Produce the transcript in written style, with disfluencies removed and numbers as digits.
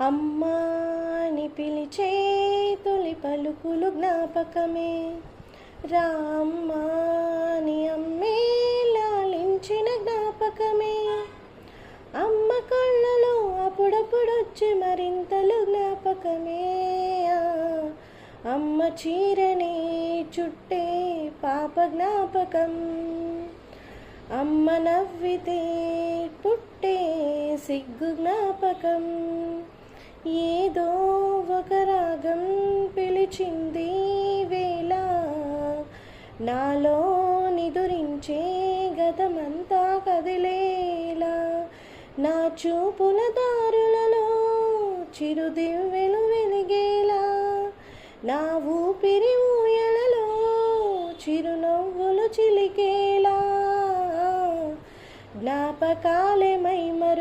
అమ్మా అని పిలిచే తొలి పలుకులు జ్ఞాపకమే, రామ్మా అని అమ్మే లాలించిన జ్ఞాపకమే, అమ్మ కళ్ళలో అప్పుడప్పుడొచ్చి మరింతలు జ్ఞాపకమే, అమ్మ చీరని చుట్టే పాప జ్ఞాపకం, అమ్మ నవ్వితే పుట్టే సిగ్గు జ్ఞాపకం, ఏదో ఒక రాగం పిలిచింది వేళ, నాలో నిదురించే గతమంతా కదిలేలా, నా చూపుల దారులలో చిరుదివ్వెలు వెలిగేలా, నా ఊపిరి ఊయలలో చిరునవ్వులు చిలికేలా, జ్ఞాపకాలే మైమరు